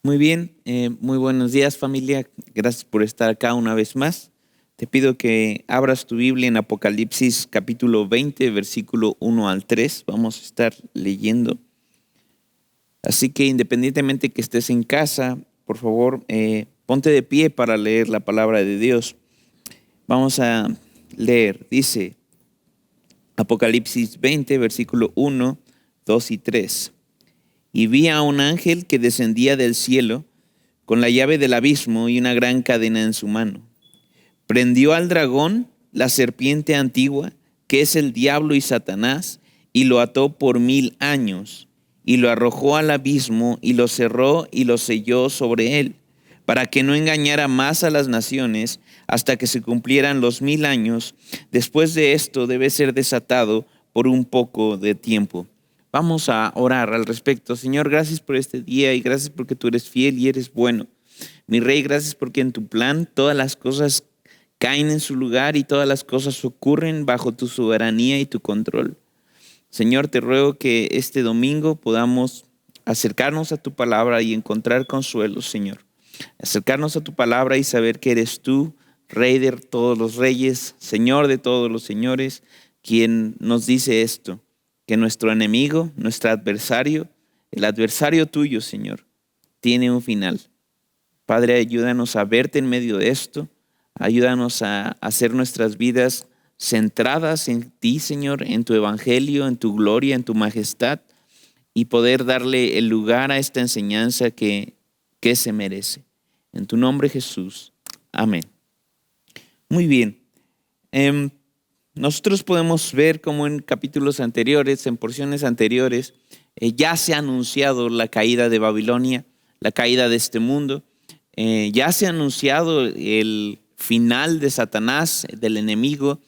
Muy bien, muy buenos días familia, gracias por estar acá una vez más. Te pido que abras tu Biblia en Apocalipsis capítulo 20, versículo 1 al 3. Vamos a estar leyendo. Así que independientemente que estés en casa, por favor, ponte de pie para leer la palabra de Dios. Vamos a leer, dice Apocalipsis 20, versículo 1, 2 y 3. Y vi a un ángel que descendía del cielo con la llave del abismo y una gran cadena en su mano. Prendió al dragón, la serpiente antigua, que es el diablo y Satanás, y lo ató por 1000 años, y lo arrojó al abismo, y lo cerró y lo selló sobre él, para que no engañara más a las naciones hasta que se cumplieran los 1000 años. Después de esto debe ser desatado por un poco de tiempo. Vamos a orar al respecto. Señor, gracias por este día y gracias porque tú eres fiel y eres bueno. Mi Rey, gracias porque en tu plan todas las cosas caen en su lugar y todas las cosas ocurren bajo tu soberanía y tu control. Señor, te ruego que este domingo podamos acercarnos a tu palabra y encontrar consuelo, Señor. Acercarnos a tu palabra y saber que eres tú, Rey de todos los reyes, Señor de todos los señores, quien nos dice esto, que nuestro enemigo, nuestro adversario, el adversario tuyo, Señor, tiene un final. Padre, ayúdanos a verte en medio de esto. Ayúdanos a hacer nuestras vidas centradas en ti, Señor, en tu evangelio, en tu gloria, en tu majestad, y poder darle el lugar a esta enseñanza que se merece. En tu nombre, Jesús. Amén. Muy bien. Nosotros podemos ver cómo en capítulos anteriores, en porciones anteriores, ya se ha anunciado la caída de Babilonia, la caída de este mundo. Ya se ha anunciado el final de Satanás, del enemigo,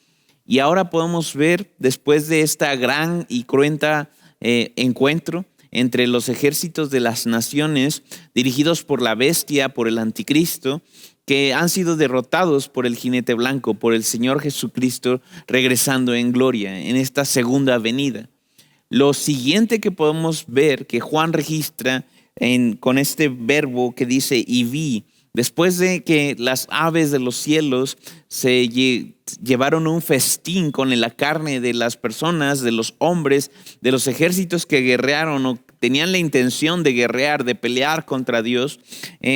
y ahora podemos ver, después de esta gran y cruenta encuentro entre los ejércitos de las naciones, dirigidos por la bestia, por el anticristo, que han sido derrotados por el jinete blanco, por el Señor Jesucristo, regresando en gloria en esta segunda venida. Lo siguiente que podemos ver, que Juan registra con este verbo que dice y vi, después de que las aves de los cielos se llevaron un festín con la carne de las personas, de los hombres, de los ejércitos que guerrearon o tenían la intención de guerrear, de pelear contra Dios,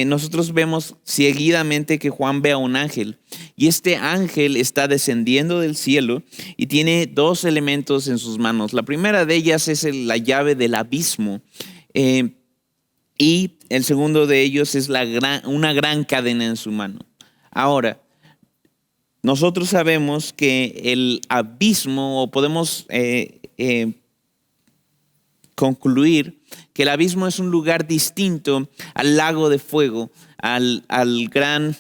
nosotros vemos seguidamente que Juan ve a un ángel. Y este ángel está descendiendo del cielo y tiene dos elementos en sus manos. La primera de ellas es la llave del abismo. Y el segundo de ellos es una gran cadena en su mano. Ahora, nosotros sabemos que el abismo, o podemos concluir que el abismo es un lugar distinto al lago de fuego, al gran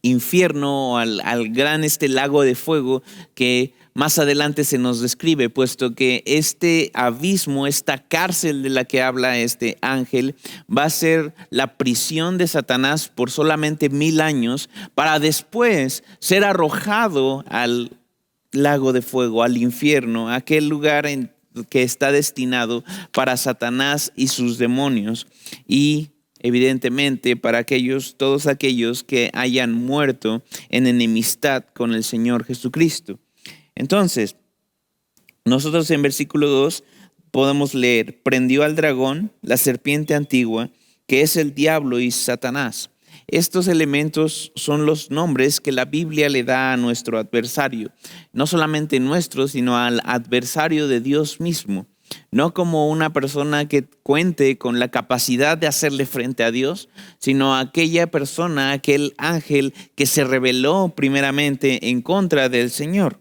infierno, o al gran lago de fuego que más adelante se nos describe, puesto que este abismo, esta cárcel de la que habla este ángel, va a ser la prisión de Satanás por solamente 1000 años, para después ser arrojado al lago de fuego, al infierno, aquel lugar que está destinado para Satanás y sus demonios, y evidentemente para todos aquellos que hayan muerto en enemistad con el Señor Jesucristo. Entonces, nosotros en versículo 2 podemos leer: prendió al dragón, la serpiente antigua, que es el diablo y Satanás. Estos elementos son los nombres que la Biblia le da a nuestro adversario, no solamente nuestro, sino al adversario de Dios mismo. No como una persona que cuente con la capacidad de hacerle frente a Dios, sino aquella persona, aquel ángel que se rebeló primeramente en contra del Señor.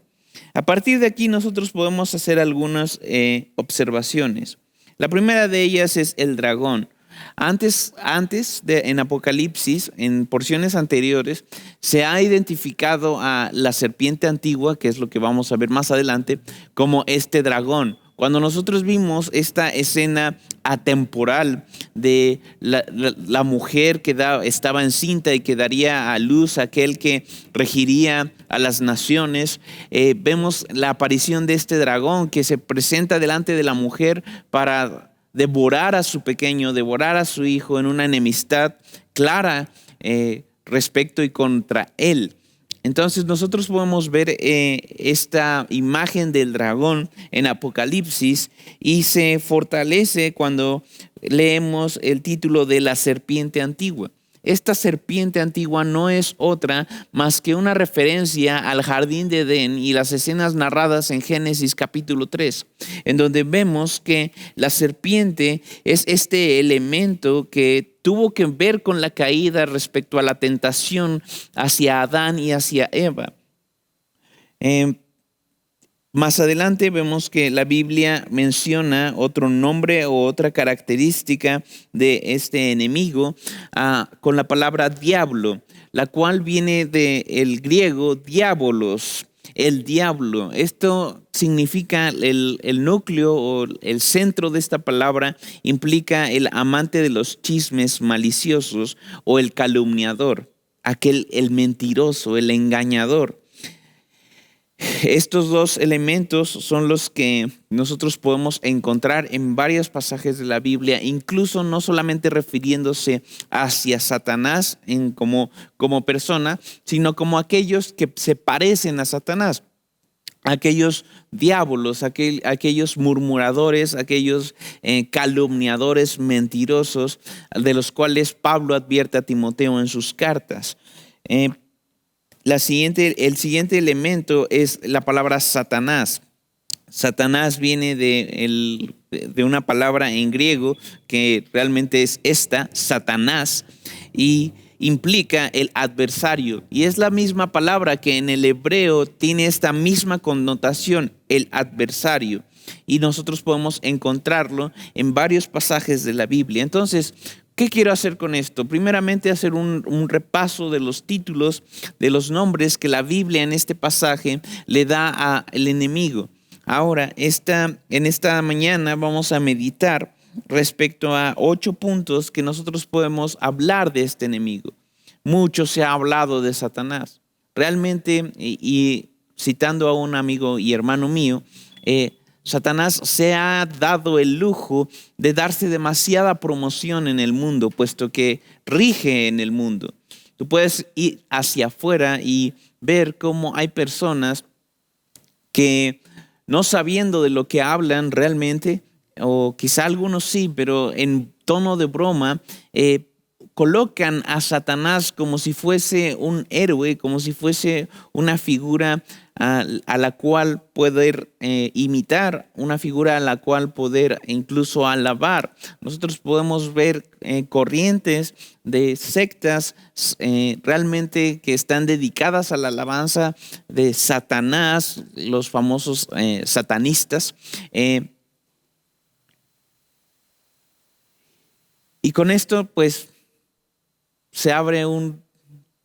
A partir de aquí nosotros podemos hacer algunas observaciones. La primera de ellas es el dragón. En Apocalipsis, en porciones anteriores, se ha identificado a la serpiente antigua, que es lo que vamos a ver más adelante, como este dragón. Cuando nosotros vimos esta escena atemporal de la mujer que estaba encinta y que daría a luz a aquel que regiría a las naciones, vemos la aparición de este dragón que se presenta delante de la mujer para devorar a su pequeño, devorar a su hijo en una enemistad clara respecto y contra él. Entonces nosotros podemos ver esta imagen del dragón en Apocalipsis y se fortalece cuando leemos el título de la serpiente antigua. Esta serpiente antigua no es otra más que una referencia al jardín de Edén y las escenas narradas en Génesis capítulo 3, en donde vemos que la serpiente es este elemento que tuvo que ver con la caída respecto a la tentación hacia Adán y hacia Eva. Más adelante vemos que la Biblia menciona otro nombre o otra característica de este enemigo con la palabra diablo, la cual viene del griego diabolos, el diablo. Esto significa el núcleo o el centro de esta palabra implica el amante de los chismes maliciosos o el calumniador, el mentiroso, el engañador. Estos dos elementos son los que nosotros podemos encontrar en varios pasajes de la Biblia, incluso no solamente refiriéndose hacia Satanás como persona, sino como aquellos que se parecen a Satanás, aquellos diabolos, aquellos murmuradores, aquellos calumniadores mentirosos, de los cuales Pablo advierte a Timoteo en sus cartas. El siguiente elemento es la palabra Satanás. Satanás viene de una palabra en griego que realmente es Satanás, y implica el adversario. Y es la misma palabra que en el hebreo tiene esta misma connotación, el adversario. Y nosotros podemos encontrarlo en varios pasajes de la Biblia. Entonces, ¿qué quiero hacer con esto? Primeramente, hacer un repaso de los títulos, de los nombres que la Biblia en este pasaje le da al enemigo. Ahora, en esta mañana vamos a meditar respecto a 8 puntos que nosotros podemos hablar de este enemigo. Mucho se ha hablado de Satanás. Realmente, y citando a un amigo y hermano mío, Satanás se ha dado el lujo de darse demasiada promoción en el mundo, puesto que rige en el mundo. Tú puedes ir hacia afuera y ver cómo hay personas que, no sabiendo de lo que hablan realmente, o quizá algunos sí, pero en tono de broma, colocan a Satanás como si fuese un héroe, como si fuese una figura a la cual poder imitar, una figura a la cual poder incluso alabar. Nosotros podemos ver corrientes de sectas realmente que están dedicadas a la alabanza de Satanás, los famosos satanistas. Y con esto, pues, se abre un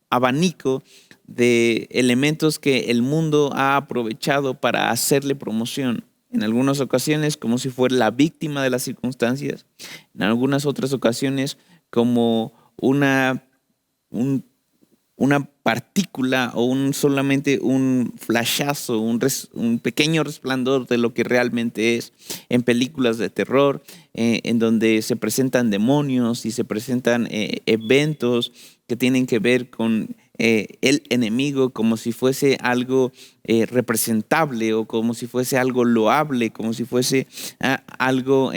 abanico de elementos que el mundo ha aprovechado para hacerle promoción. En algunas ocasiones como si fuera la víctima de las circunstancias, en algunas otras ocasiones como una partícula o solamente un flashazo, un pequeño resplandor de lo que realmente es, en películas de terror, en donde se presentan demonios y se presentan eventos que tienen que ver con el enemigo como si fuese algo representable o como si fuese algo loable, como si fuese algo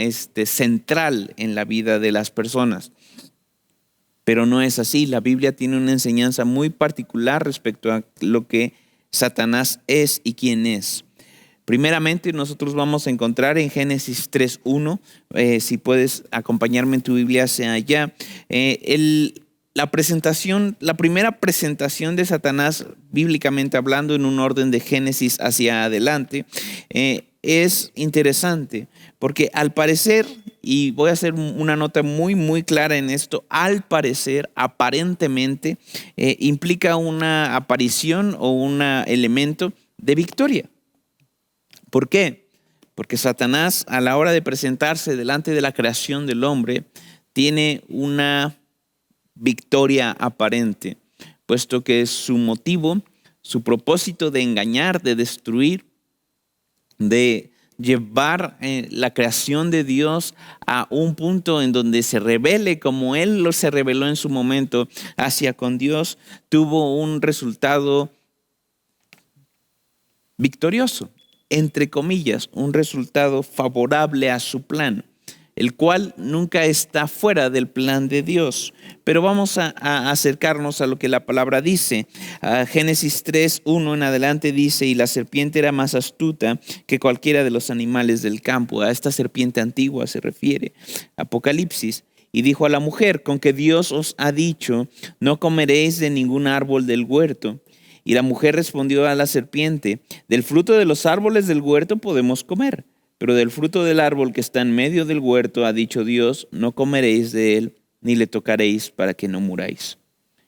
central en la vida de las personas. Pero no es así. La Biblia tiene una enseñanza muy particular respecto a lo que Satanás es y quién es. Primeramente, nosotros vamos a encontrar en Génesis 3:1, si puedes acompañarme en tu Biblia hacia allá, la primera presentación de Satanás, bíblicamente hablando, en un orden de Génesis hacia adelante, es interesante, porque al parecer, y voy a hacer una nota muy, muy clara en esto, al parecer, aparentemente, implica una aparición o un elemento de victoria. ¿Por qué? Porque Satanás, a la hora de presentarse delante de la creación del hombre, tiene una victoria aparente, puesto que su motivo, su propósito de engañar, de destruir, de llevar la creación de Dios a un punto en donde se revele como Él se reveló en su momento hacia con Dios, tuvo un resultado victorioso, entre comillas, un resultado favorable a su plan, el cual nunca está fuera del plan de Dios. Pero vamos a acercarnos a lo que la palabra dice. Génesis 3:1 en adelante dice: y la serpiente era más astuta que cualquiera de los animales del campo. A esta serpiente antigua se refiere Apocalipsis. Y dijo a la mujer: con que Dios os ha dicho, no comeréis de ningún árbol del huerto. Y la mujer respondió a la serpiente: del fruto de los árboles del huerto podemos comer, pero del fruto del árbol que está en medio del huerto ha dicho Dios, no comeréis de él, ni le tocaréis para que no muráis.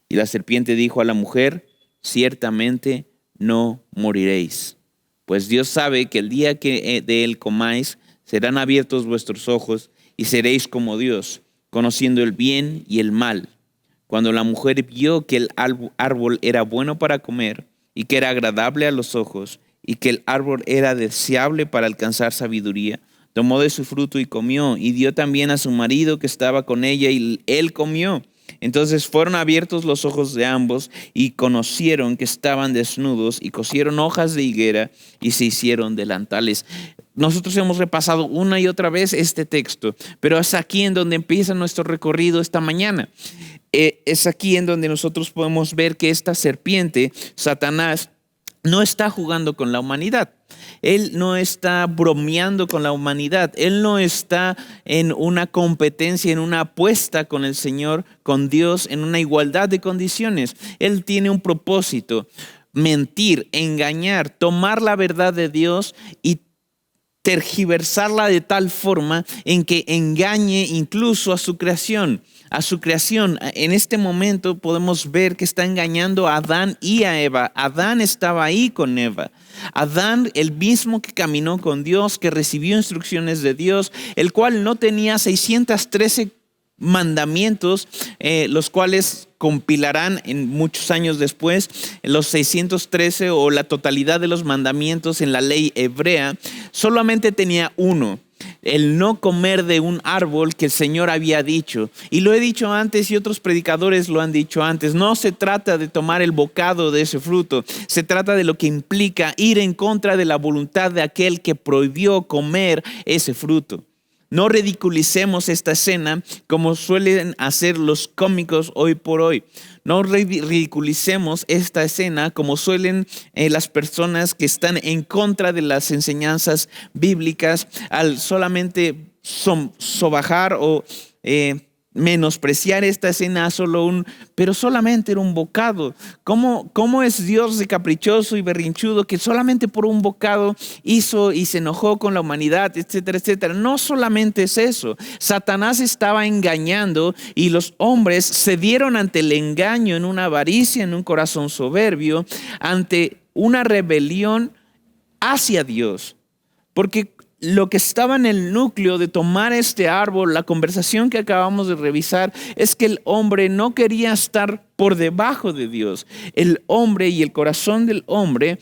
Y la serpiente dijo a la mujer: ciertamente no moriréis, pues Dios sabe que el día que de él comáis, serán abiertos vuestros ojos y seréis como Dios, conociendo el bien y el mal. Cuando la mujer vio que el árbol era bueno para comer y que era agradable a los ojos y que el árbol era deseable para alcanzar sabiduría, tomó de su fruto y comió, y dio también a su marido que estaba con ella, y él comió. Entonces fueron abiertos los ojos de ambos y conocieron que estaban desnudos, y cosieron hojas de higuera y se hicieron delantales. Nosotros hemos repasado una y otra vez este texto, pero es aquí en donde empieza nuestro recorrido esta mañana. Es aquí en donde nosotros podemos ver que esta serpiente, Satanás, no está jugando con la humanidad. Él no está bromeando con la humanidad. Él no está en una competencia, en una apuesta con el Señor, con Dios, en una igualdad de condiciones. Él tiene un propósito: mentir, engañar, tomar la verdad de Dios y tergiversarla de tal forma en que engañe incluso a su creación. En este momento podemos ver que está engañando a Adán y a Eva. Adán estaba ahí con Eva. Adán, el mismo que caminó con Dios, que recibió instrucciones de Dios, el cual no tenía 613 mandamientos, los cuales compilarán en muchos años después los 613 o la totalidad de los mandamientos en la ley hebrea. Solamente tenía uno: el no comer de un árbol que el Señor había dicho. Y lo he dicho antes y otros predicadores lo han dicho antes. No se trata de tomar el bocado de ese fruto. Se trata de lo que implica ir en contra de la voluntad de aquel que prohibió comer ese fruto. No ridiculicemos esta escena como suelen hacer los cómicos hoy por hoy. No ridiculicemos esta escena como suelen las personas que están en contra de las enseñanzas bíblicas al solamente sobajar o menospreciar esta escena pero solamente era un bocado. ¿Cómo es Dios de caprichoso y berrinchudo que solamente por un bocado hizo y se enojó con la humanidad, etcétera, etcétera? No solamente es eso. Satanás estaba engañando y los hombres cedieron ante el engaño en una avaricia, en un corazón soberbio, ante una rebelión hacia Dios. Porque lo que estaba en el núcleo de tomar este árbol, la conversación que acabamos de revisar, es que el hombre no quería estar por debajo de Dios. El hombre y el corazón del hombre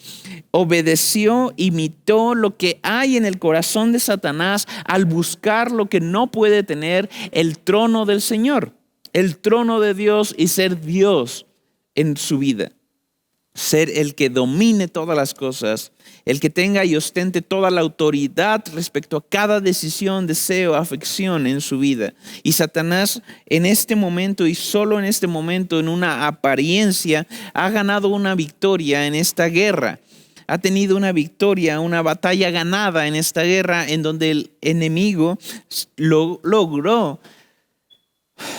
obedeció, imitó lo que hay en el corazón de Satanás al buscar lo que no puede tener: el trono del Señor, el trono de Dios, y ser Dios en su vida. Ser el que domine todas las cosas, el que tenga y ostente toda la autoridad respecto a cada decisión, deseo, afección en su vida. Y Satanás en este momento, y solo en este momento, en una apariencia, ha ganado una victoria en esta guerra. Ha tenido una victoria, una batalla ganada en esta guerra, en donde el enemigo logró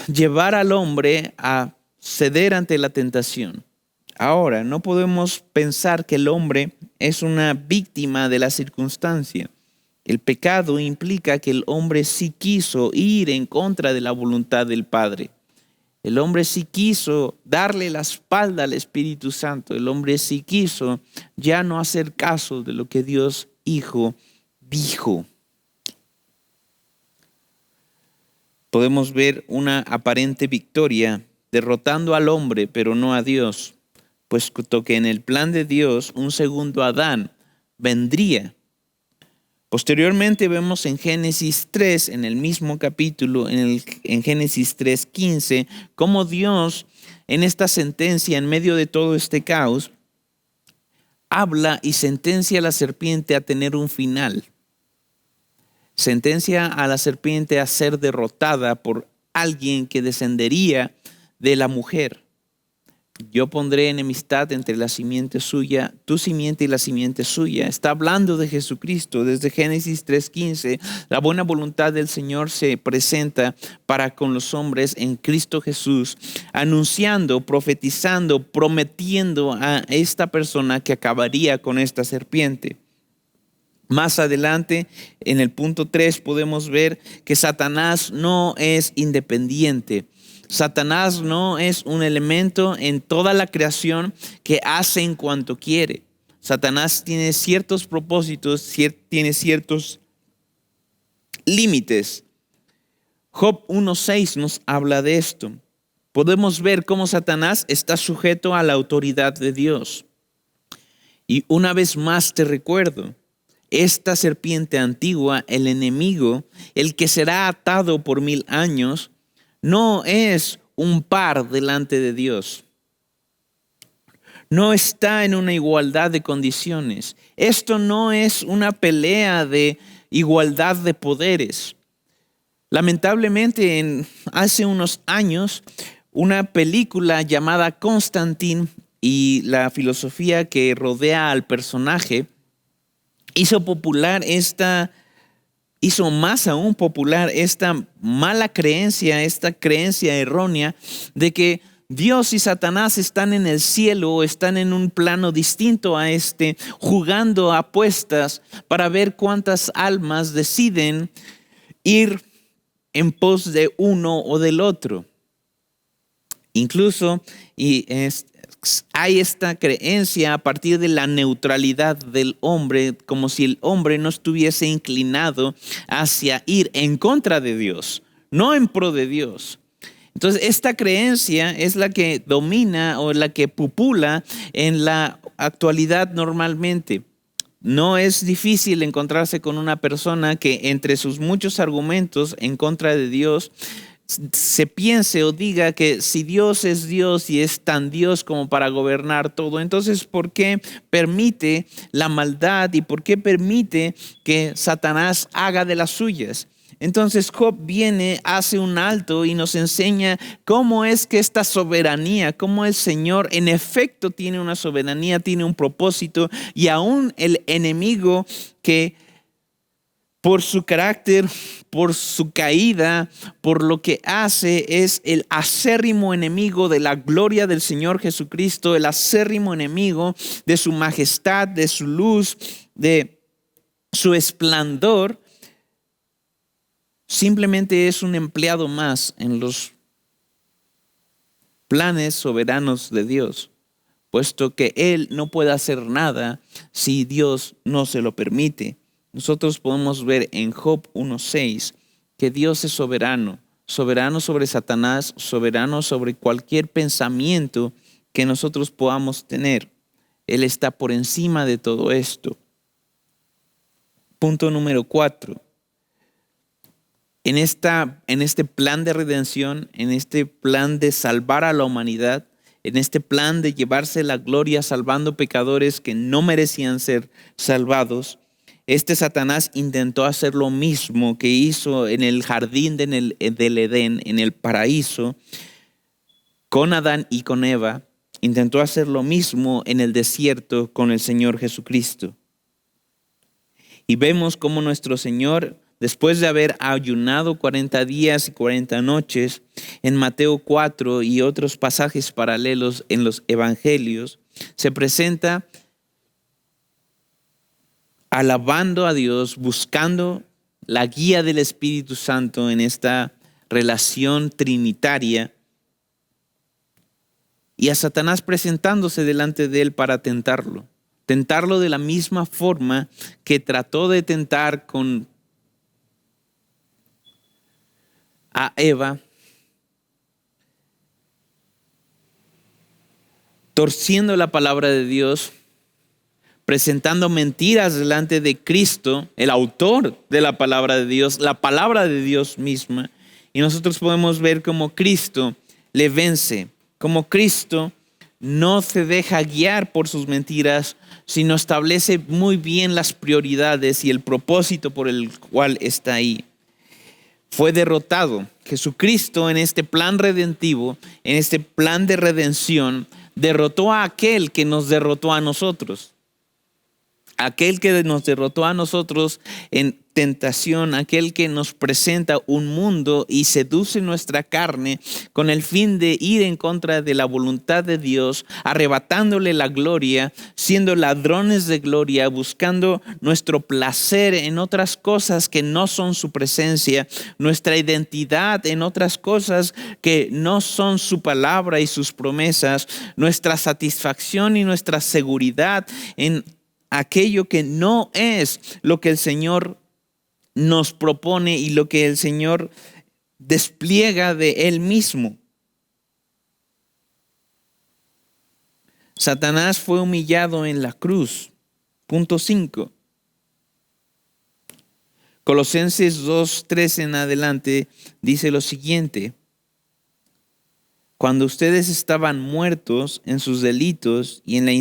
llevar al hombre a ceder ante la tentación. Ahora, no podemos pensar que el hombre es una víctima de la circunstancia. El pecado implica que el hombre sí quiso ir en contra de la voluntad del Padre. El hombre sí quiso darle la espalda al Espíritu Santo. El hombre sí quiso ya no hacer caso de lo que Dios Hijo dijo. Podemos ver una aparente victoria derrotando al hombre, pero no a Dios. Puesto que en el plan de Dios un segundo Adán vendría. Posteriormente vemos en Génesis 3, en el mismo capítulo, en Génesis 3:15, cómo Dios en esta sentencia, en medio de todo este caos, habla y sentencia a la serpiente a tener un final. Sentencia a la serpiente a ser derrotada por alguien que descendería de la mujer. Yo pondré enemistad entre la simiente suya, tu simiente y la simiente suya. Está hablando de Jesucristo. Desde Génesis 3:15, la buena voluntad del Señor se presenta para con los hombres en Cristo Jesús, anunciando, profetizando, prometiendo a esta persona que acabaría con esta serpiente. Más adelante, en el punto 3, podemos ver que Satanás no es independiente. Satanás no es un elemento en toda la creación que hace en cuanto quiere. Satanás tiene ciertos propósitos, tiene ciertos límites. Job 1:6 nos habla de esto. Podemos ver cómo Satanás está sujeto a la autoridad de Dios. Y una vez más te recuerdo, esta serpiente antigua, el enemigo, el que será atado por 1000 años, no es un par delante de Dios. No está en una igualdad de condiciones. Esto no es una pelea de igualdad de poderes. Lamentablemente, hace unos años, una película llamada Constantine y la filosofía que rodea al personaje hizo más aún popular esta mala creencia, esta creencia errónea de que Dios y Satanás están en el cielo o están en un plano distinto a este, jugando apuestas para ver cuántas almas deciden ir en pos de uno o del otro. Incluso hay esta creencia a partir de la neutralidad del hombre, como si el hombre no estuviese inclinado hacia ir en contra de Dios, no en pro de Dios. Entonces, esta creencia es la que domina o la que pupula en la actualidad normalmente. No es difícil encontrarse con una persona que entre sus muchos argumentos en contra de Dios se piense o diga que si Dios es Dios y es tan Dios como para gobernar todo, entonces ¿por qué permite la maldad y por qué permite que Satanás haga de las suyas? Entonces Job viene, hace un alto y nos enseña cómo es que esta soberanía, cómo el Señor en efecto tiene una soberanía, tiene un propósito, y aún el enemigo que por su carácter, por su caída, por lo que hace, es el acérrimo enemigo de la gloria del Señor Jesucristo, el acérrimo enemigo de su majestad, de su luz, de su esplendor. Simplemente es un empleado más en los planes soberanos de Dios, puesto que Él no puede hacer nada si Dios no se lo permite. Nosotros podemos ver en Job 1:6 que Dios es soberano, soberano sobre Satanás, soberano sobre cualquier pensamiento que nosotros podamos tener. Él está por encima de todo esto. Punto número 4. En este plan de redención, en este plan de salvar a la humanidad, en este plan de llevarse la gloria salvando pecadores que no merecían ser salvados, este Satanás intentó hacer lo mismo que hizo en el jardín del Edén, en el paraíso, con Adán y con Eva. Intentó hacer lo mismo en el desierto con el Señor Jesucristo. Y vemos cómo nuestro Señor, después de haber ayunado 40 días y 40 noches, en Mateo 4 y otros pasajes paralelos en los evangelios, se presenta alabando a Dios, buscando la guía del Espíritu Santo en esta relación trinitaria, y a Satanás presentándose delante de él para tentarlo de la misma forma que trató de tentar a Eva, torciendo la palabra de Dios presentando mentiras delante de Cristo, el autor de la palabra de Dios misma. Y nosotros podemos ver cómo Cristo le vence, cómo Cristo no se deja guiar por sus mentiras, sino establece muy bien las prioridades y el propósito por el cual está ahí. Fue derrotado. Jesucristo en este plan redentivo, en este plan de redención, derrotó a aquel que nos derrotó a nosotros. Aquel que nos derrotó a nosotros en tentación, aquel que nos presenta un mundo y seduce nuestra carne con el fin de ir en contra de la voluntad de Dios, arrebatándole la gloria, siendo ladrones de gloria, buscando nuestro placer en otras cosas que no son su presencia, nuestra identidad en otras cosas que no son su palabra y sus promesas, nuestra satisfacción y nuestra seguridad en aquello que no es lo que el Señor nos propone y lo que el Señor despliega de Él mismo. Satanás fue humillado en la cruz. Punto 5. Colosenses 2:3 en adelante dice lo siguiente: cuando ustedes estaban muertos en sus delitos y en la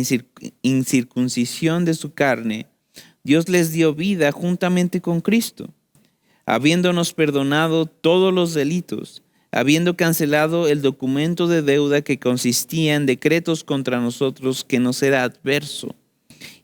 incircuncisión de su carne, Dios les dio vida juntamente con Cristo, habiéndonos perdonado todos los delitos, habiendo cancelado el documento de deuda que consistía en decretos contra nosotros que nos era adverso,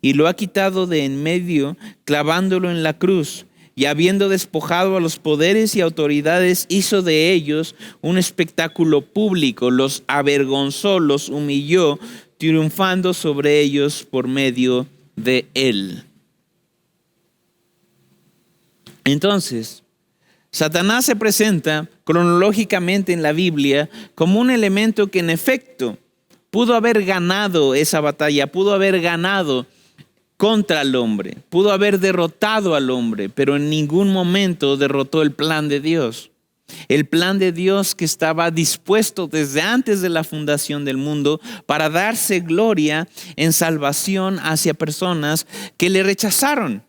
y lo ha quitado de en medio, clavándolo en la cruz. Y habiendo despojado a los poderes y autoridades, hizo de ellos un espectáculo público, los avergonzó, los humilló, triunfando sobre ellos por medio de él. Entonces, Satanás se presenta cronológicamente en la Biblia como un elemento que en efecto pudo haber ganado esa batalla, pudo haber ganado contra el hombre, pudo haber derrotado al hombre, pero en ningún momento derrotó el plan de Dios. El plan de Dios que estaba dispuesto desde antes de la fundación del mundo para darse gloria en salvación hacia personas que le rechazaron.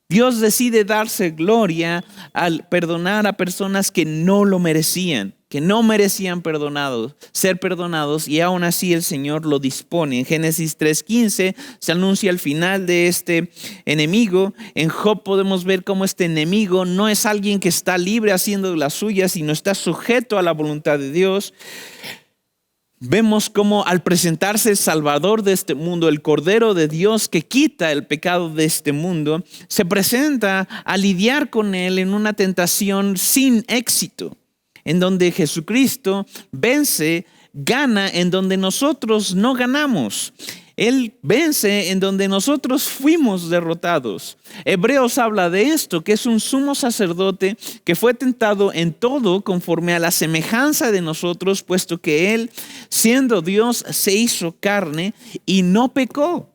Dios decide darse gloria al perdonar a personas que no lo merecían, que no merecían ser perdonados, y aún así el Señor lo dispone. En Génesis 3:15 se anuncia el final de este enemigo. En Job podemos ver cómo este enemigo no es alguien que está libre haciendo las suyas, sino está sujeto a la voluntad de Dios. Vemos cómo al presentarse el Salvador de este mundo, el Cordero de Dios que quita el pecado de este mundo, se presenta a lidiar con él en una tentación sin éxito, en donde Jesucristo vence, gana en donde nosotros no ganamos. Él vence en donde nosotros fuimos derrotados. Hebreos habla de esto, que es un sumo sacerdote que fue tentado en todo conforme a la semejanza de nosotros, puesto que él, siendo Dios, se hizo carne y no pecó.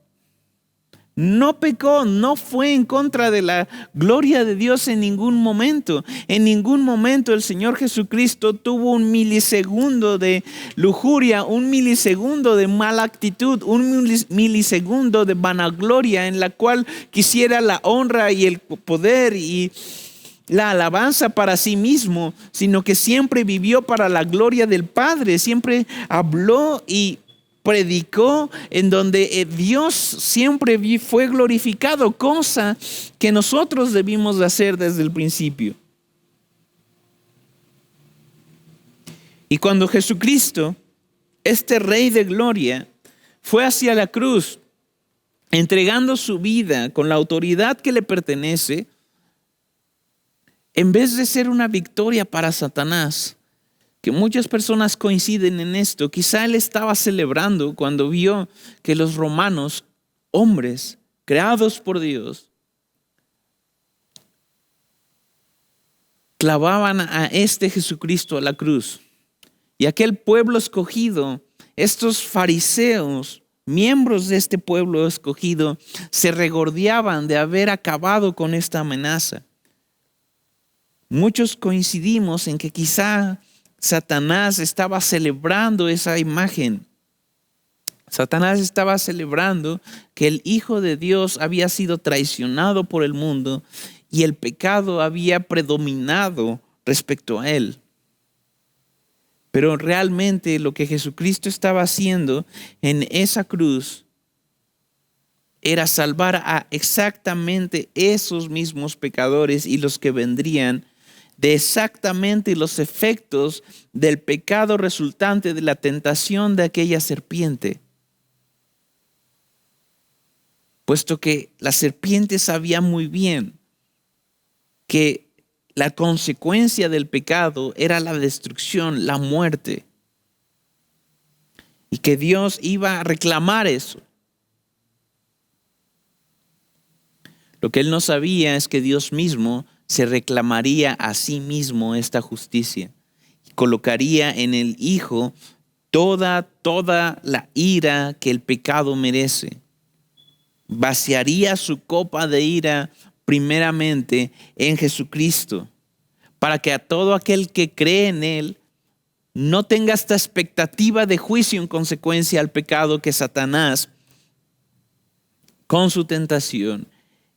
No pecó, no fue en contra de la gloria de Dios en ningún momento. En ningún momento el Señor Jesucristo tuvo un milisegundo de lujuria, un milisegundo de mala actitud, un milisegundo de vanagloria en la cual quisiera la honra y el poder y la alabanza para sí mismo, sino que siempre vivió para la gloria del Padre, siempre habló y predicó en donde Dios siempre fue glorificado, cosa que nosotros debimos de hacer desde el principio. Y cuando Jesucristo, este Rey de Gloria, fue hacia la cruz, entregando su vida con la autoridad que le pertenece, en vez de ser una victoria para Satanás, que muchas personas coinciden en esto, quizá él estaba celebrando cuando vio que los romanos, hombres creados por Dios, clavaban a este Jesucristo a la cruz. Y aquel pueblo escogido, estos fariseos, miembros de este pueblo escogido, se regordeaban de haber acabado con esta amenaza. Muchos coincidimos en que quizá Satanás estaba celebrando esa imagen. Satanás estaba celebrando que el Hijo de Dios había sido traicionado por el mundo y el pecado había predominado respecto a él. Pero realmente lo que Jesucristo estaba haciendo en esa cruz era salvar a exactamente esos mismos pecadores y los que vendrían de exactamente los efectos del pecado resultante de la tentación de aquella serpiente. Puesto que la serpiente sabía muy bien que la consecuencia del pecado era la destrucción, la muerte, y que Dios iba a reclamar eso. Lo que él no sabía es que Dios mismo se reclamaría a sí mismo esta justicia y colocaría en el Hijo toda la ira que el pecado merece. Vaciaría su copa de ira primeramente en Jesucristo, para que a todo aquel que cree en Él no tenga esta expectativa de juicio en consecuencia al pecado que Satanás, con su tentación,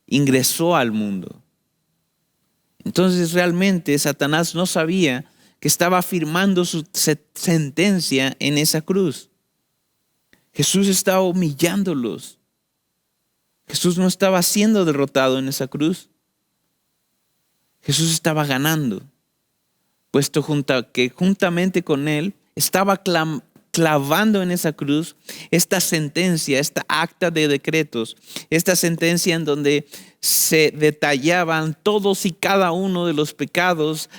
ingresó al mundo. Entonces realmente Satanás no sabía que estaba firmando su sentencia en esa cruz. Jesús estaba humillándolos. Jesús no estaba siendo derrotado en esa cruz. Jesús estaba ganando, puesto que juntamente con él estaba clavando en esa cruz esta sentencia, esta acta de decretos, esta sentencia en donde se detallaban todos y cada uno de los pecados,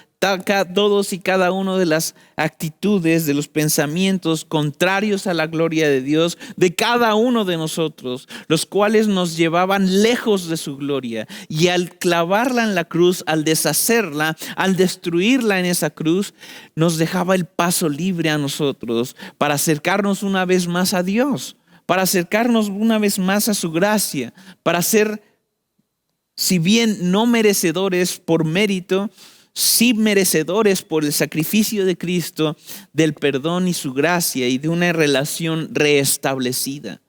todos y cada uno de las actitudes, de los pensamientos contrarios a la gloria de Dios, de cada uno de nosotros, los cuales nos llevaban lejos de su gloria. Y al clavarla en la cruz, al deshacerla, al destruirla en esa cruz, nos dejaba el paso libre a nosotros para acercarnos una vez más a Dios, para acercarnos una vez más a su gracia, para ser, si bien no merecedores por mérito, sí merecedores por el sacrificio de Cristo, del perdón y su gracia y de una relación reestablecida,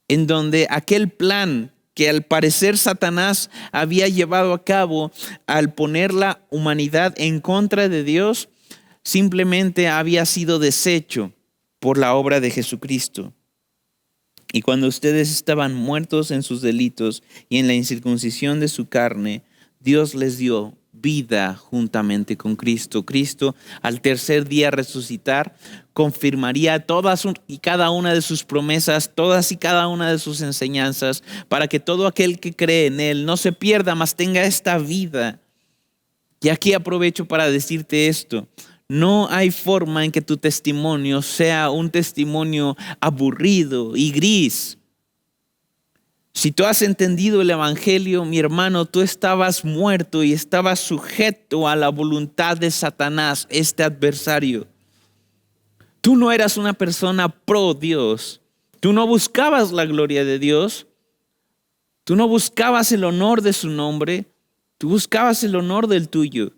en donde aquel plan que al parecer Satanás había llevado a cabo al poner la humanidad en contra de Dios, simplemente había sido deshecho por la obra de Jesucristo. Y cuando ustedes estaban muertos en sus delitos y en la incircuncisión de su carne, Dios les dio vida juntamente con Cristo. Cristo, al tercer día resucitar, confirmaría todas y cada una de sus promesas, todas y cada una de sus enseñanzas, para que todo aquel que cree en Él no se pierda, mas tenga esta vida. Y aquí aprovecho para decirte esto. No hay forma en que tu testimonio sea un testimonio aburrido y gris. Si tú has entendido el Evangelio, mi hermano, tú estabas muerto y estabas sujeto a la voluntad de Satanás, este adversario. Tú no eras una persona pro Dios. Tú no buscabas la gloria de Dios. Tú no buscabas el honor de su nombre. Tú buscabas el honor del tuyo.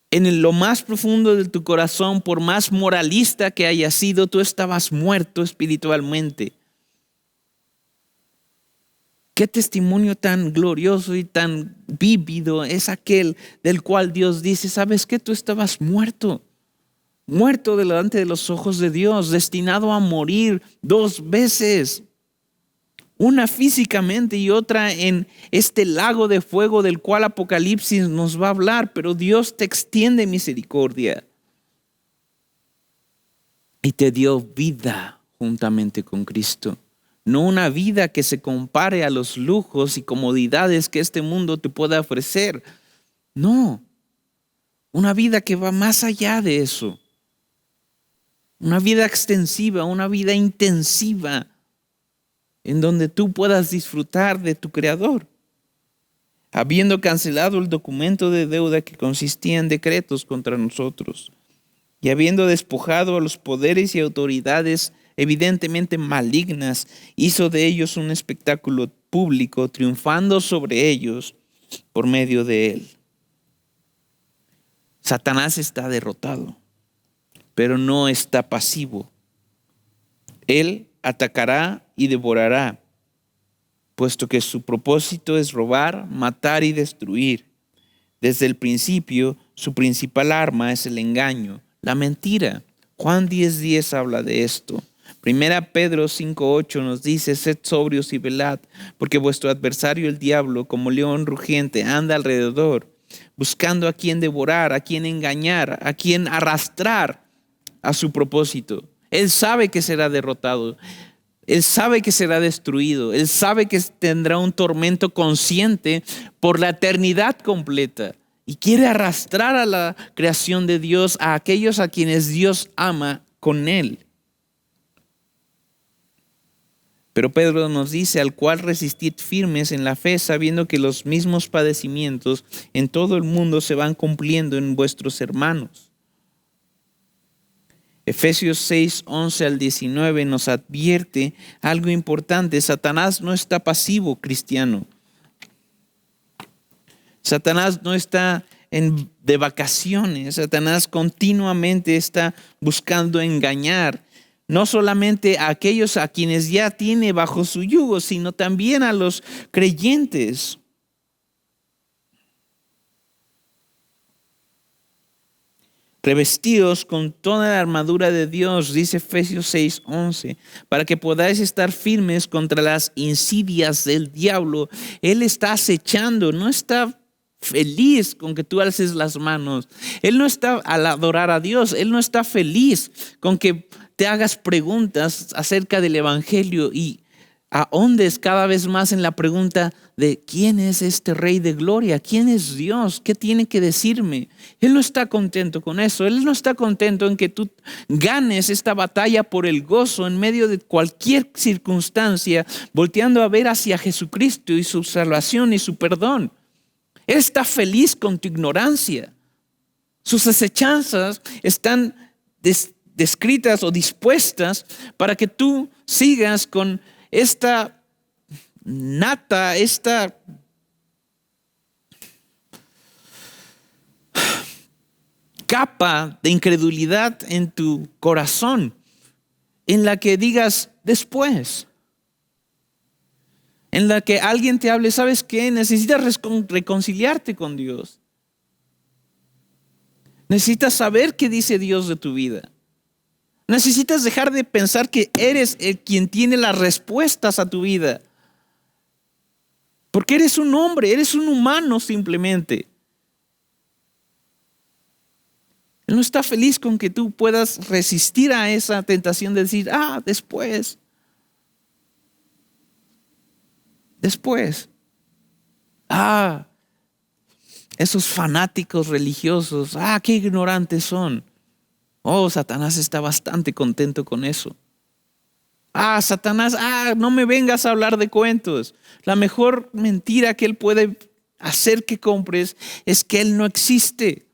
En lo más profundo de tu corazón, por más moralista que hayas sido, tú estabas muerto espiritualmente. Qué testimonio tan glorioso y tan vívido es aquel del cual Dios dice, ¿sabes qué? Tú estabas muerto delante de los ojos de Dios, destinado a morir 2 veces. Una físicamente y otra en este lago de fuego del cual Apocalipsis nos va a hablar, pero Dios te extiende misericordia y te dio vida juntamente con Cristo. No una vida que se compare a los lujos y comodidades que este mundo te pueda ofrecer. No, una vida que va más allá de eso. Una vida extensiva, una vida intensiva, en donde tú puedas disfrutar de tu Creador. Habiendo cancelado el documento de deuda que consistía en decretos contra nosotros, y habiendo despojado a los poderes y autoridades evidentemente malignas, hizo de ellos un espectáculo público, triunfando sobre ellos por medio de él. Satanás está derrotado, pero no está pasivo. Él atacará y devorará, puesto que su propósito es robar, matar y destruir. Desde el principio, su principal arma es el engaño, la mentira. Juan 10:10 habla de esto. Primera Pedro 5:8 nos dice: sed sobrios y velad, porque vuestro adversario el diablo, como león rugiente, anda alrededor, buscando a quien devorar, a quien engañar, a quien arrastrar a su propósito. Él sabe que será derrotado. Él sabe que será destruido. Él sabe que tendrá un tormento consciente por la eternidad completa. Y quiere arrastrar a la creación de Dios, a aquellos a quienes Dios ama, con Él. Pero Pedro nos dice: al cual resistid firmes en la fe, sabiendo que los mismos padecimientos en todo el mundo se van cumpliendo en vuestros hermanos. Efesios 6:11 al 19 nos advierte algo importante. Satanás no está pasivo, cristiano. Satanás no está de vacaciones. Satanás continuamente está buscando engañar, no solamente a aquellos a quienes ya tiene bajo su yugo, sino también a los creyentes. Revestidos con toda la armadura de Dios, dice Efesios 6:11, para que podáis estar firmes contra las insidias del diablo. Él está acechando, no está feliz con que tú alces las manos. Él no está, al adorar a Dios, Él no está feliz con que te hagas preguntas acerca del evangelio y ahondes cada vez más en la pregunta de quién es este Rey de Gloria, quién es Dios, qué tiene que decirme. Él no está contento con eso. Él no está contento en que tú ganes esta batalla por el gozo en medio de cualquier circunstancia, volteando a ver hacia Jesucristo y su salvación y su perdón. Él está feliz con tu ignorancia. Sus acechanzas están descritas o dispuestas para que tú sigas con esta nata, esta capa de incredulidad en tu corazón, en la que digas después, en la que alguien te hable: ¿sabes qué? Necesitas reconciliarte con Dios. Necesitas saber qué dice Dios de tu vida. Necesitas dejar de pensar que eres el quien tiene las respuestas a tu vida. Porque eres un hombre, eres un humano simplemente. Él no está feliz con que tú puedas resistir a esa tentación de decir: después. Esos fanáticos religiosos, qué ignorantes son. Satanás está bastante contento con eso. Satanás, no me vengas a hablar de cuentos. La mejor mentira que él puede hacer que compres es que él no existe.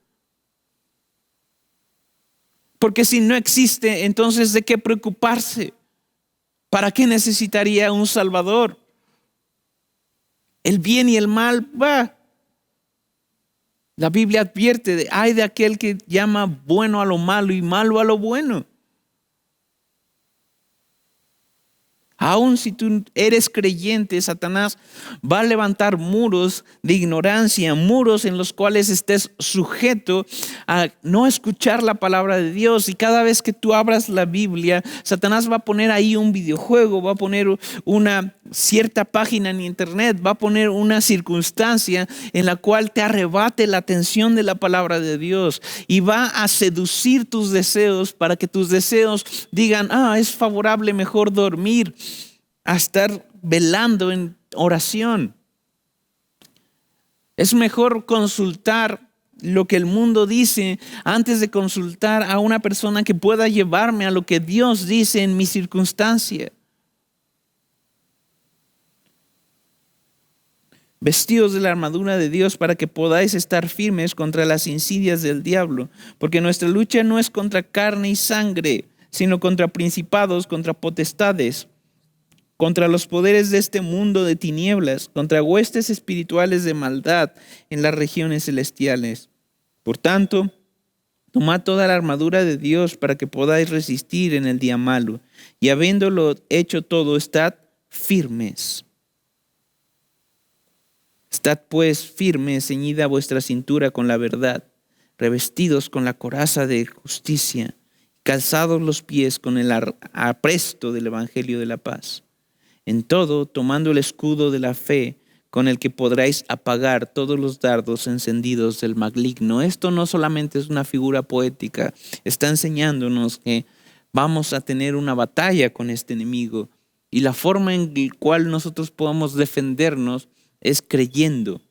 Porque si no existe, entonces ¿de qué preocuparse? ¿Para qué necesitaría un Salvador? El bien y el mal va. La Biblia advierte hay de aquel que llama bueno a lo malo y malo a lo bueno. Aun si tú eres creyente, Satanás va a levantar muros de ignorancia, muros en los cuales estés sujeto a no escuchar la palabra de Dios. Y cada vez que tú abras la Biblia, Satanás va a poner ahí un videojuego, va a poner una cierta página en internet, va a poner una circunstancia en la cual te arrebate la atención de la palabra de Dios y va a seducir tus deseos para que tus deseos digan: es favorable mejor dormir a estar velando en oración. Es mejor consultar lo que el mundo dice antes de consultar a una persona que pueda llevarme a lo que Dios dice en mi circunstancia. Vestidos de la armadura de Dios para que podáis estar firmes contra las insidias del diablo, porque nuestra lucha no es contra carne y sangre, sino contra principados, contra potestades, contra los poderes de este mundo de tinieblas, contra huestes espirituales de maldad en las regiones celestiales. Por tanto, Tomad toda la armadura de Dios para que podáis resistir en el día malo. Y habiéndolo hecho todo, estad firmes. Estad pues firmes, ceñida vuestra cintura con la verdad, revestidos con la coraza de justicia, calzados los pies con el apresto del evangelio de la paz. En todo, tomando el escudo de la fe, con el que podréis apagar todos los dardos encendidos del maligno. Esto no solamente es una figura poética, está enseñándonos que vamos a tener una batalla con este enemigo. Y la forma en la cual nosotros podamos defendernos es creyendo.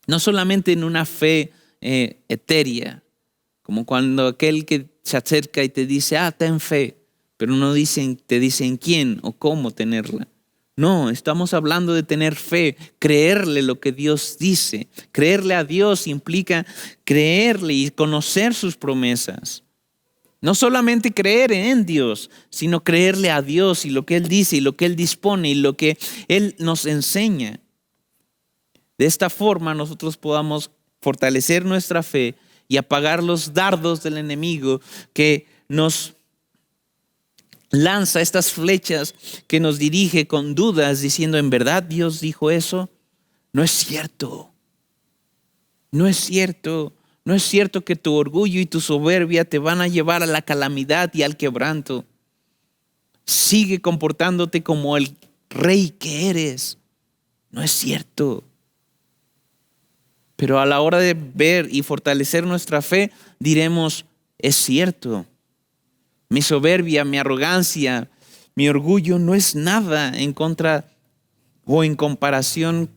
No solamente en una fe etérea, como cuando aquel que se acerca y te dice, ten fe, pero no te dicen quién o cómo tenerla. No, estamos hablando de tener fe, creerle lo que Dios dice. Creerle a Dios implica creerle y conocer sus promesas. No solamente creer en Dios, sino creerle a Dios y lo que Él dice y lo que Él dispone y lo que Él nos enseña. De esta forma nosotros podamos fortalecer nuestra fe y apagar los dardos del enemigo que nos lanza estas flechas, que nos dirige con dudas diciendo, ¿en verdad Dios dijo eso? No es cierto. No es cierto. No es cierto que tu orgullo y tu soberbia te van a llevar a la calamidad y al quebranto. Sigue comportándote como el rey que eres. No es cierto. Pero a la hora de ver y fortalecer nuestra fe, diremos, es cierto. Mi soberbia, mi arrogancia, mi orgullo no es nada en contra o en comparación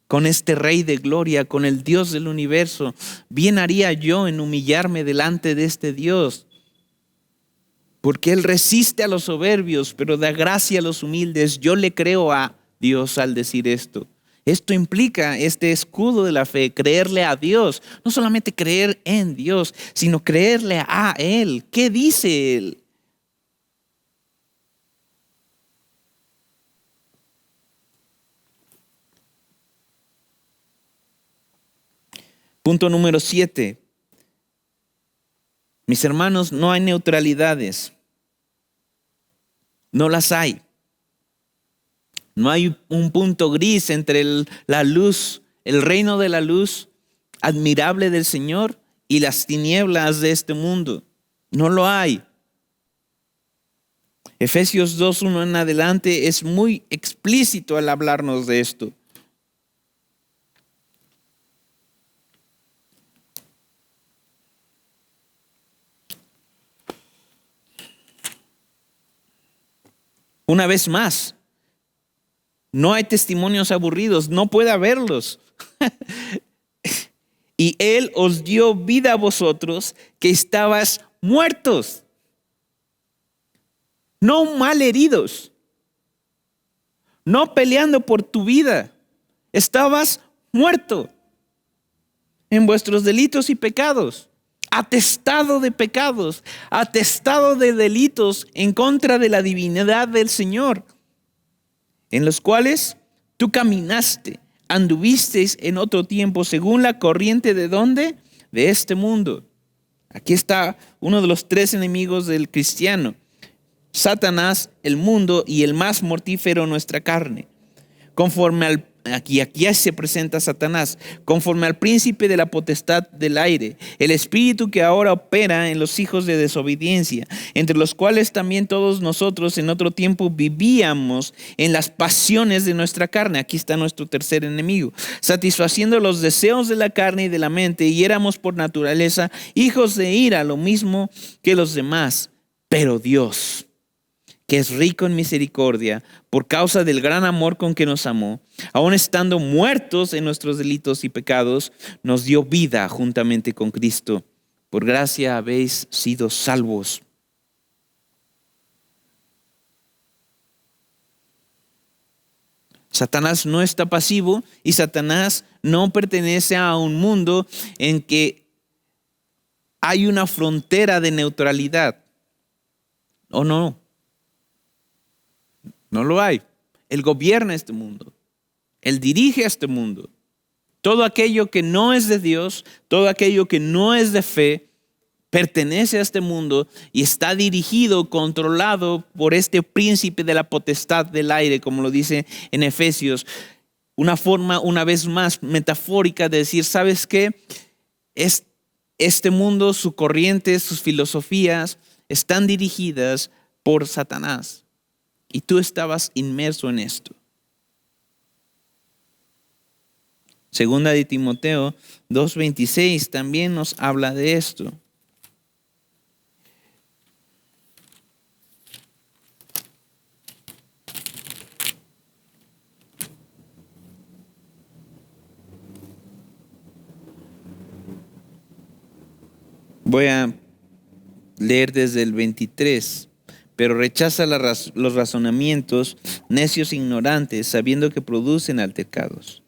con este Rey de gloria, con el Dios del universo. Bien haría yo en humillarme delante de este Dios, porque Él resiste a los soberbios, pero da gracia a los humildes. Yo le creo a Dios al decir esto. Esto implica este escudo de la fe, creerle a Dios. No solamente creer en Dios, sino creerle a Él. ¿Qué dice Él? Punto número 7. Mis hermanos, no hay neutralidades. No las hay. No hay un punto gris entre la luz, el reino de la luz admirable del Señor y las tinieblas de este mundo. No lo hay. Efesios 2:1 en adelante es muy explícito al hablarnos de esto. Una vez más, no hay testimonios aburridos, no puede haberlos. Y Él os dio vida a vosotros que estabas muertos, no malheridos, no peleando por tu vida. Estabas muerto en vuestros delitos y pecados, atestado de pecados, atestado de delitos en contra de la divinidad del Señor, en los cuales tú caminaste, anduvisteis en otro tiempo según la corriente de ¿dónde? De este mundo. Aquí está uno de los tres enemigos del cristiano: Satanás, el mundo y el más mortífero, nuestra carne. Aquí se presenta Satanás, conforme al príncipe de la potestad del aire, el espíritu que ahora opera en los hijos de desobediencia, entre los cuales también todos nosotros en otro tiempo vivíamos en las pasiones de nuestra carne. Aquí está nuestro tercer enemigo, satisfaciendo los deseos de la carne y de la mente, y éramos por naturaleza hijos de ira, lo mismo que los demás. Pero Dios, que es rico en misericordia, por causa del gran amor con que nos amó, aun estando muertos en nuestros delitos y pecados, nos dio vida juntamente con Cristo. Por gracia habéis sido salvos. Satanás no está pasivo y Satanás no pertenece a un mundo en que hay una frontera de neutralidad. ¿O no? No lo hay. Él gobierna este mundo. Él dirige este mundo. Todo aquello que no es de Dios, todo aquello que no es de fe, pertenece a este mundo y está dirigido, controlado por este príncipe de la potestad del aire, como lo dice en Efesios. Una forma, una vez más, metafórica de decir, ¿sabes qué? Este mundo, su corriente, sus filosofías están dirigidas por Satanás. Y tú estabas inmerso en esto. Segunda de Timoteo 2:26 también nos habla de esto. Voy a leer desde el 23. Pero rechaza los razonamientos necios e ignorantes, sabiendo que producen altercados.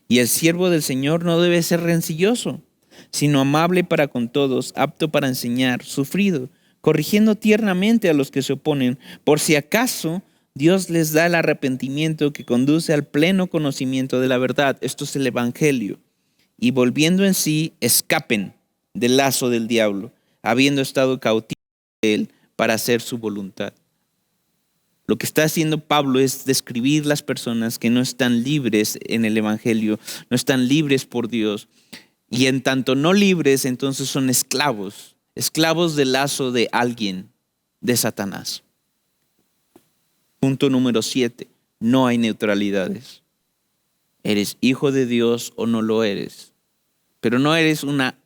Y el siervo del Señor no debe ser rencilloso, sino amable para con todos, apto para enseñar, sufrido, corrigiendo tiernamente a los que se oponen, por si acaso Dios les da el arrepentimiento que conduce al pleno conocimiento de la verdad. Esto es el Evangelio. Y volviendo en sí, escapen del lazo del diablo, habiendo estado cautivos de él para hacer su voluntad. Lo que está haciendo Pablo es describir las personas que no están libres en el Evangelio, no están libres por Dios. Y en tanto no libres, entonces son esclavos, esclavos del lazo de alguien, de Satanás. Punto número 7, no hay neutralidades. ¿Eres hijo de Dios o no lo eres? Pero no eres una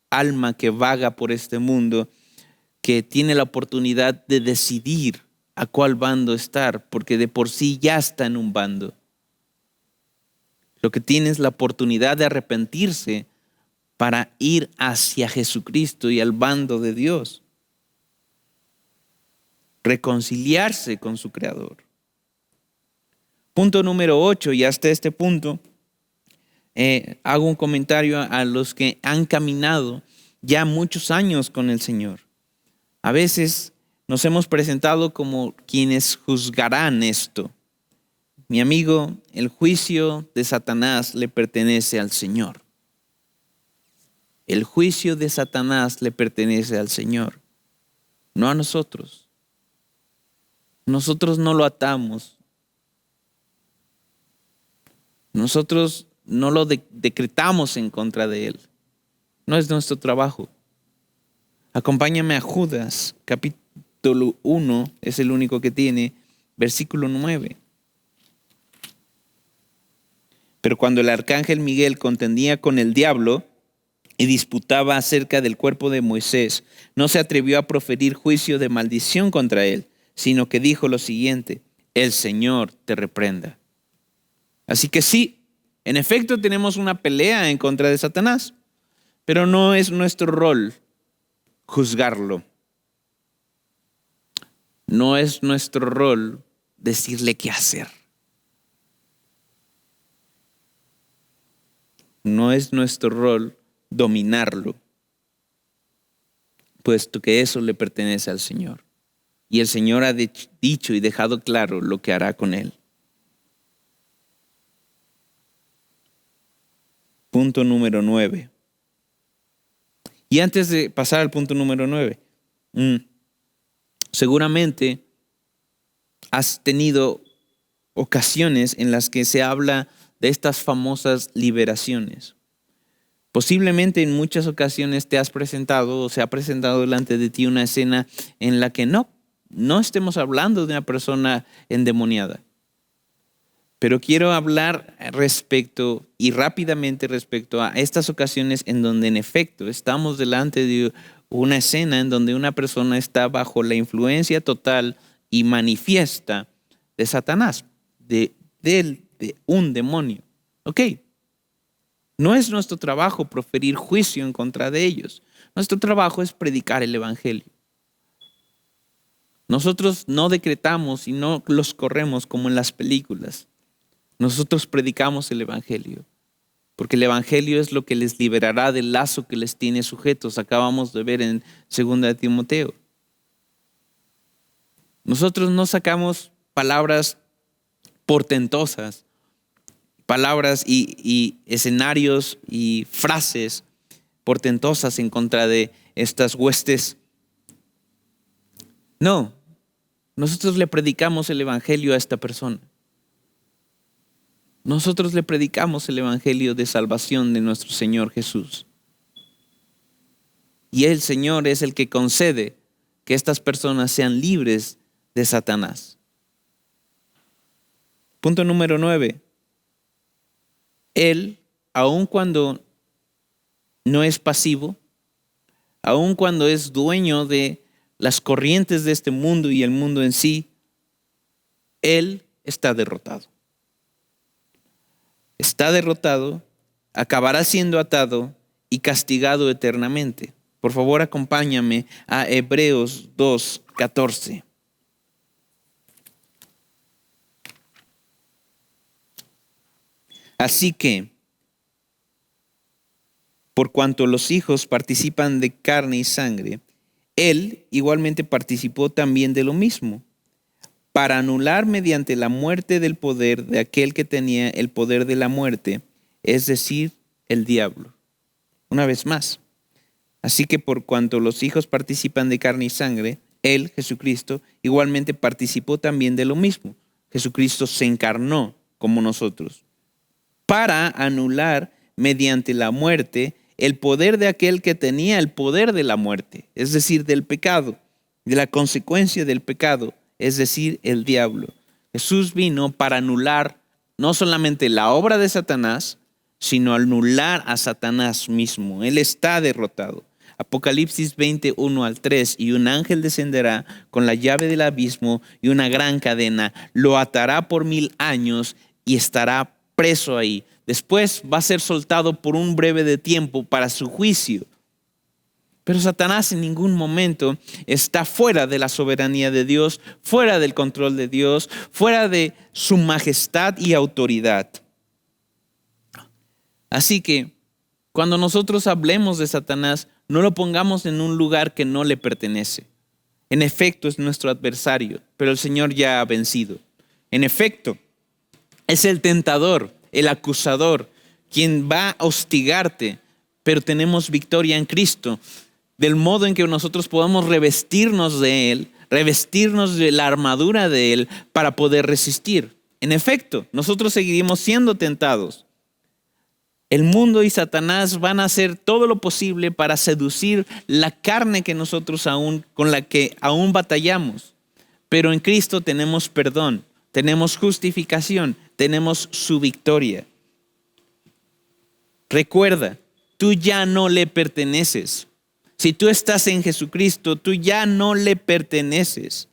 alma que vaga por este mundo, que tiene la oportunidad de decidir a cuál bando estar, porque de por sí ya está en un bando. Lo que tiene es la oportunidad de arrepentirse para ir hacia Jesucristo y al bando de Dios. Reconciliarse con su Creador. Punto número 8, y hasta este punto hago un comentario a los que han caminado ya muchos años con el Señor. A veces nos hemos presentado como quienes juzgarán esto. Mi amigo, el juicio de Satanás le pertenece al Señor. El juicio de Satanás le pertenece al Señor, no a nosotros. Nosotros no lo atamos. Nosotros no lo decretamos en contra de él. No es nuestro trabajo. Acompáñame a Judas, capítulo 1, es el único que tiene, versículo 9. Pero cuando el arcángel Miguel contendía con el diablo y disputaba acerca del cuerpo de Moisés, no se atrevió a proferir juicio de maldición contra él, sino que dijo lo siguiente: el Señor te reprenda. Así que sí, en efecto tenemos una pelea en contra de Satanás, pero no es nuestro rol juzgarlo. No es nuestro rol decirle qué hacer. No es nuestro rol dominarlo, puesto que eso le pertenece al Señor. Y el Señor ha dicho y dejado claro lo que hará con él. Punto número 9. Y antes de pasar al punto número 9, seguramente has tenido ocasiones en las que se habla de estas famosas liberaciones. Posiblemente en muchas ocasiones te has presentado o se ha presentado delante de ti una escena en la que no estemos hablando de una persona endemoniada. Pero quiero hablar rápidamente respecto a estas ocasiones en donde en efecto estamos delante de una escena en donde una persona está bajo la influencia total y manifiesta de Satanás, de un demonio. Ok, no es nuestro trabajo proferir juicio en contra de ellos. Nuestro trabajo es predicar el Evangelio. Nosotros no decretamos y no los corremos como en las películas. Nosotros predicamos el Evangelio, porque el Evangelio es lo que les liberará del lazo que les tiene sujetos. Acabamos de ver en 2 de Timoteo. Nosotros no sacamos palabras portentosas, palabras y escenarios y frases portentosas en contra de estas huestes. No, nosotros le predicamos el evangelio a esta persona. Nosotros le predicamos el evangelio de salvación de nuestro Señor Jesús. Y el Señor es el que concede que estas personas sean libres de Satanás. Punto número 9. Él, aun cuando no es pasivo, aun cuando es dueño de las corrientes de este mundo y el mundo en sí, Él está derrotado. Está derrotado, acabará siendo atado y castigado eternamente. Por favor, acompáñame a Hebreos 2:14. Así que, por cuanto los hijos participan de carne y sangre, Él igualmente participó también de lo mismo, para anular mediante la muerte del poder de aquel que tenía el poder de la muerte, es decir, el diablo. Una vez más. Así que por cuanto los hijos participan de carne y sangre, Él, Jesucristo, igualmente participó también de lo mismo. Jesucristo se encarnó como nosotros, para anular mediante la muerte el poder de aquel que tenía el poder de la muerte, es decir, del pecado, de la consecuencia del pecado, es decir, el diablo. Jesús vino para anular no solamente la obra de Satanás, sino anular a Satanás mismo. Él está derrotado. Apocalipsis 20:1-3, y un ángel descenderá con la llave del abismo y una gran cadena, lo atará por 1000 años y estará preso ahí. Después va a ser soltado por un breve de tiempo para su juicio. Pero Satanás en ningún momento está fuera de la soberanía de Dios, fuera del control de Dios, fuera de su majestad y autoridad. Así que cuando nosotros hablemos de Satanás, no lo pongamos en un lugar que no le pertenece. En efecto, es nuestro adversario, pero el Señor ya ha vencido. En efecto, es el tentador, el acusador, quien va a hostigarte, pero tenemos victoria en Cristo, del modo en que nosotros podamos revestirnos de Él, revestirnos de la armadura de Él para poder resistir. En efecto, nosotros seguiremos siendo tentados. El mundo y Satanás van a hacer todo lo posible para seducir la carne que nosotros con la que aún batallamos. Pero en Cristo tenemos perdón, tenemos justificación, tenemos su victoria. Recuerda, tú ya no le perteneces. Si tú estás en Jesucristo, tú ya no le perteneces.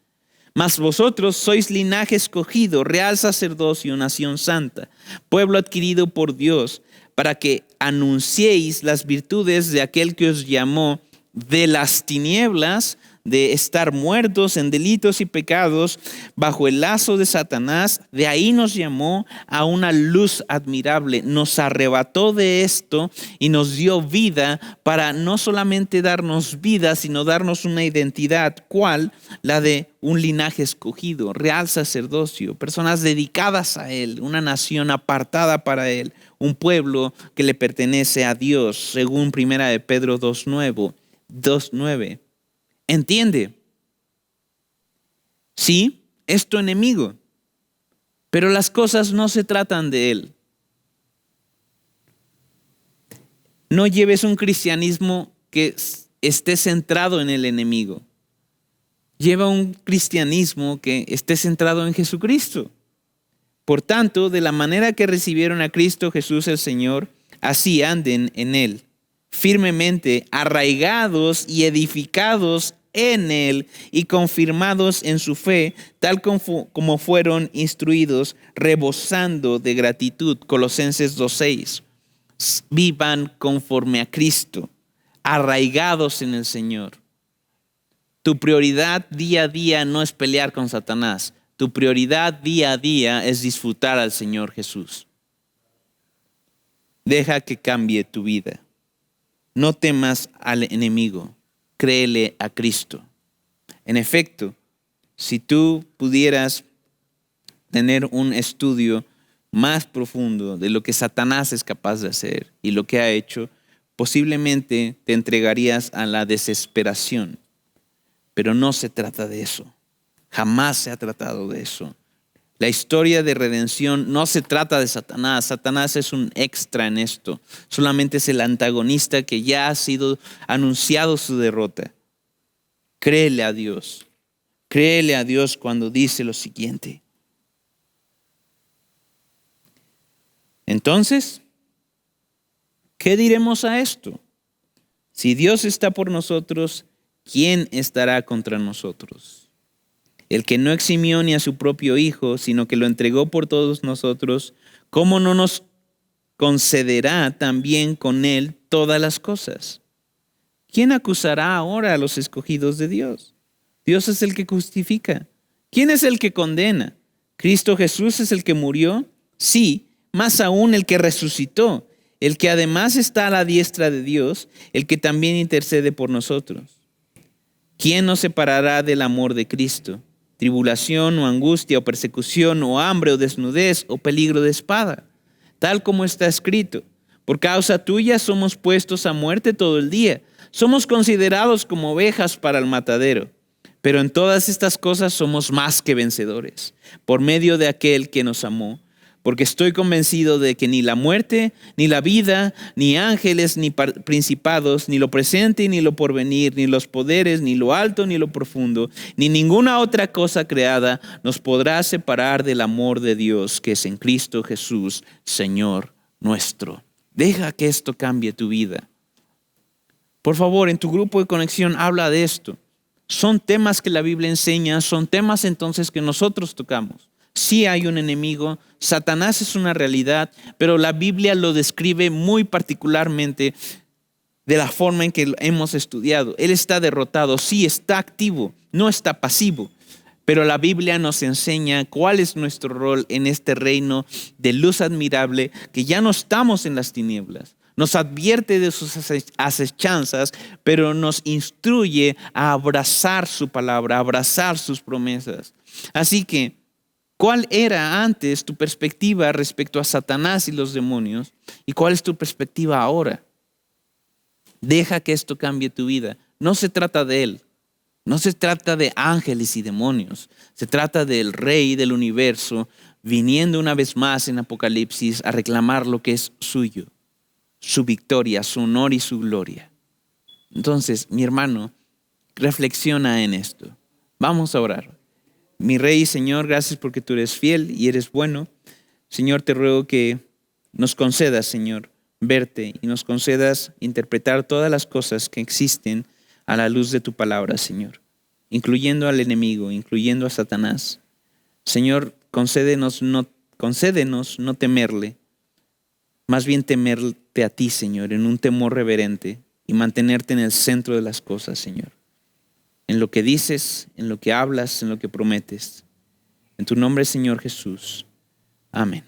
Mas vosotros sois linaje escogido, real sacerdocio, nación santa, pueblo adquirido por Dios, para que anunciéis las virtudes de aquel que os llamó de las tinieblas, de estar muertos en delitos y pecados, bajo el lazo de Satanás. De ahí nos llamó a una luz admirable, nos arrebató de esto y nos dio vida, para no solamente darnos vida, sino darnos una identidad. ¿Cuál? La de un linaje escogido, real sacerdocio, personas dedicadas a Él, una nación apartada para Él, un pueblo que le pertenece a Dios, según 1 de Pedro 2:9. Entiende, sí, es tu enemigo, pero las cosas no se tratan de él. No lleves un cristianismo que esté centrado en el enemigo. Lleva un cristianismo que esté centrado en Jesucristo. Por tanto, de la manera que recibieron a Cristo Jesús el Señor, así anden en Él, firmemente arraigados y edificados en Él y confirmados en su fe, tal como fueron instruidos, rebosando de gratitud. Colosenses 2:6. Vivan conforme a Cristo, arraigados en el Señor. Tu prioridad día a día no es pelear con Satanás. Tu prioridad día a día es disfrutar al Señor Jesús. Deja que cambie tu vida. No temas al enemigo, créele a Cristo. En efecto, si tú pudieras tener un estudio más profundo de lo que Satanás es capaz de hacer y lo que ha hecho, posiblemente te entregarías a la desesperación. Pero no se trata de eso. Jamás se ha tratado de eso. La historia de redención no se trata de Satanás. Satanás es un extra en esto. Solamente es el antagonista que ya ha sido anunciado su derrota. Créele a Dios. Créele a Dios cuando dice lo siguiente. Entonces, ¿qué diremos a esto? Si Dios está por nosotros, ¿quién estará contra nosotros? El que no eximió ni a su propio Hijo, sino que lo entregó por todos nosotros, ¿cómo no nos concederá también con Él todas las cosas? ¿Quién acusará ahora a los escogidos de Dios? Dios es el que justifica. ¿Quién es el que condena? ¿Cristo Jesús es el que murió? Sí, más aún el que resucitó, el que además está a la diestra de Dios, el que también intercede por nosotros. ¿Quién nos separará del amor de Cristo? ¿Tribulación o angustia o persecución o hambre o desnudez o peligro de espada? Tal como está escrito, por causa tuya somos puestos a muerte todo el día. Somos considerados como ovejas para el matadero. Pero en todas estas cosas somos más que vencedores, por medio de aquel que nos amó. Porque estoy convencido de que ni la muerte, ni la vida, ni ángeles, ni principados, ni lo presente, ni lo porvenir, ni los poderes, ni lo alto, ni lo profundo, ni ninguna otra cosa creada nos podrá separar del amor de Dios que es en Cristo Jesús, Señor nuestro. Deja que esto cambie tu vida. Por favor, en tu grupo de conexión habla de esto. Son temas que la Biblia enseña, son temas entonces que nosotros tocamos. Sí hay un enemigo, Satanás es una realidad, pero la Biblia lo describe muy particularmente de la forma en que hemos estudiado. Él está derrotado, sí está activo, no está pasivo, pero la Biblia nos enseña cuál es nuestro rol en este reino de luz admirable, que ya no estamos en las tinieblas. Nos advierte de sus acechanzas, pero nos instruye a abrazar su palabra, a abrazar sus promesas. Así que, ¿cuál era antes tu perspectiva respecto a Satanás y los demonios? ¿Y cuál es tu perspectiva ahora? Deja que esto cambie tu vida. No se trata de él. No se trata de ángeles y demonios. Se trata del Rey del universo viniendo una vez más en Apocalipsis a reclamar lo que es suyo. Su victoria, su honor y su gloria. Entonces, mi hermano, reflexiona en esto. Vamos a orar. Mi Rey y Señor, gracias porque tú eres fiel y eres bueno. Señor, te ruego que nos concedas, Señor, verte y nos concedas interpretar todas las cosas que existen a la luz de tu palabra, Señor, incluyendo al enemigo, incluyendo a Satanás. Señor, concédenos no temerle, más bien temerte a ti, Señor, en un temor reverente y mantenerte en el centro de las cosas, Señor. En lo que dices, en lo que hablas, en lo que prometes. En tu nombre, Señor Jesús. Amén.